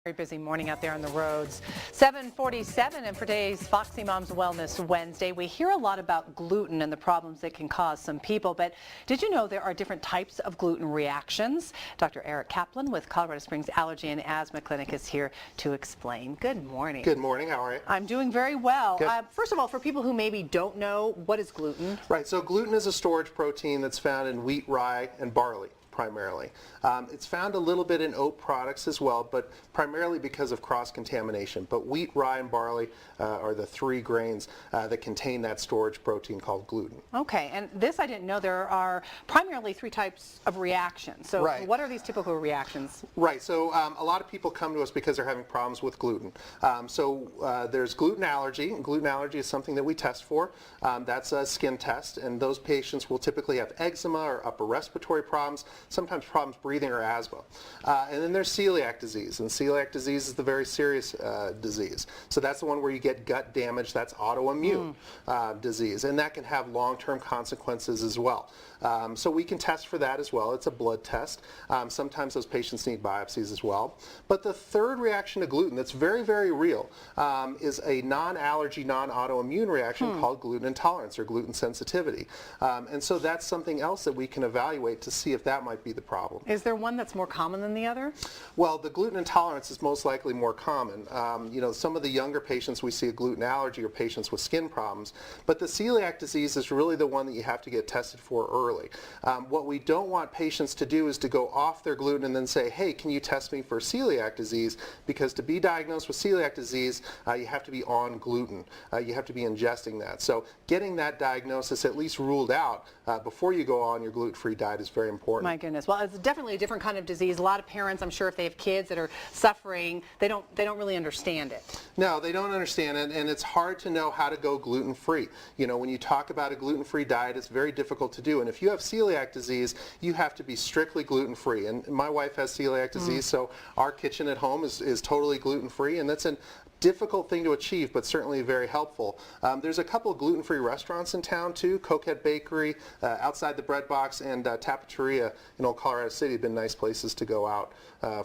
Very busy morning out there on the roads. 7:47, and for today's Foxy Moms Wellness Wednesday, we hear a lot about gluten and the problems it can cause some people, but did you know there are different types of gluten reactions? Dr. Eric Kaplan with Colorado Springs Allergy and Asthma Clinic is here to explain. Good morning. Good morning. How are you? I'm doing very well. Good. First of all, for people who maybe don't know, what is gluten? Right, so gluten is a storage protein that's found in wheat, rye, and barley. Primarily. It's found a little bit in oat products as well, but primarily because of cross-contamination. But wheat, rye, and barley are the three grains that contain that storage protein called gluten. Okay, and this I didn't know. There are primarily three types of reactions. So right. What are these typical reactions? Right, so a lot of people come to us because they're having problems with gluten. There's gluten allergy, and gluten allergy is something that we test for. That's a skin test, and those patients will typically have eczema or upper respiratory problems, sometimes problems breathing or asthma. And then there's celiac disease, and celiac disease is the very serious disease. So that's the one where you get gut damage. That's autoimmune disease, and that can have long-term consequences as well. So we can test for that as well. It's a blood test. Sometimes those patients need biopsies as well. But the third reaction to gluten that's very, very real is a non-allergy, non-autoimmune reaction called gluten intolerance or gluten sensitivity. And so that's something else that we can evaluate to see if that might be the problem. Is there one that's more common than the other? Well, the gluten intolerance is most likely more common. Some of the younger patients we see a gluten allergy or patients with skin problems, but the celiac disease is really the one that you have to get tested for early. What we don't want patients to do is to go off their gluten and then say, hey, can you test me for celiac disease? Because to be diagnosed with celiac disease, you have to be on gluten. You have to be ingesting that. So getting that diagnosis at least ruled out before you go on your gluten-free diet is very important. My goodness. Well, it's definitely a different kind of disease. A lot of parents, I'm sure, if they have kids that are suffering, they don't really understand it. No, they don't understand it, and it's hard to know how to go gluten-free. When you talk about a gluten-free diet, it's very difficult to do. And if you have celiac disease, you have to be strictly gluten-free. And my wife has celiac disease, so our kitchen at home is totally gluten-free, and that's a difficult thing to achieve, but certainly very helpful. There's a couple of gluten-free restaurants in town too. Coquette Bakery, outside the Bread Box, and Tapateria in Old Colorado City have been nice places to go out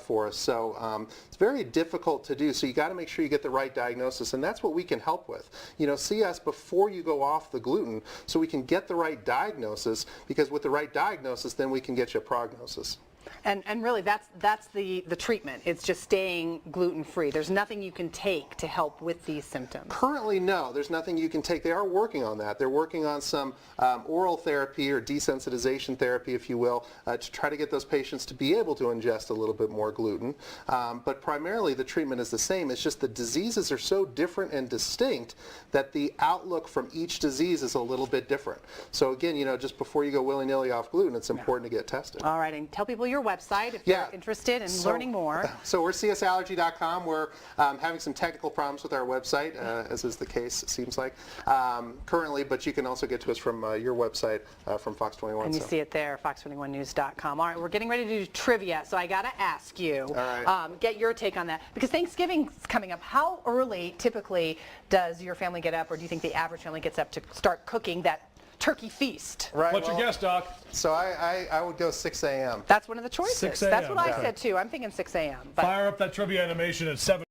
for us. So it's very difficult to do, so you got to make sure you get the right diagnosis, and that's what we can help with. See us before you go off the gluten so we can get the right diagnosis, because with the right diagnosis then we can get you a prognosis. And really, that's the treatment. It's just staying gluten-free. There's nothing you can take to help with these symptoms. Currently, no. There's nothing you can take. They are working on that. They're working on some oral therapy or desensitization therapy, if you will, to try to get those patients to be able to ingest a little bit more gluten. But primarily, the treatment is the same. It's just the diseases are so different and distinct that the outlook from each disease is a little bit different. So again, just before you go willy-nilly off gluten, it's important to get tested. All right, and tell people your website if you're interested in learning more. So we're csallergy.com. We're having some technical problems with our website, as is the case, it seems like, currently, but you can also get to us from your website, from Fox 21. And you see it there, fox21news.com. All right, we're getting ready to do trivia, so I got to ask you, get your take on that, because Thanksgiving's coming up. How early, typically, does your family get up, or do you think the average family gets up to start cooking that turkey feast? Right. What's your guess, Doc? So I would go 6 a.m. That's one of the choices. 6 a.m. That's what I said too. I'm thinking 6 a.m. Fire up that trivia animation at 7.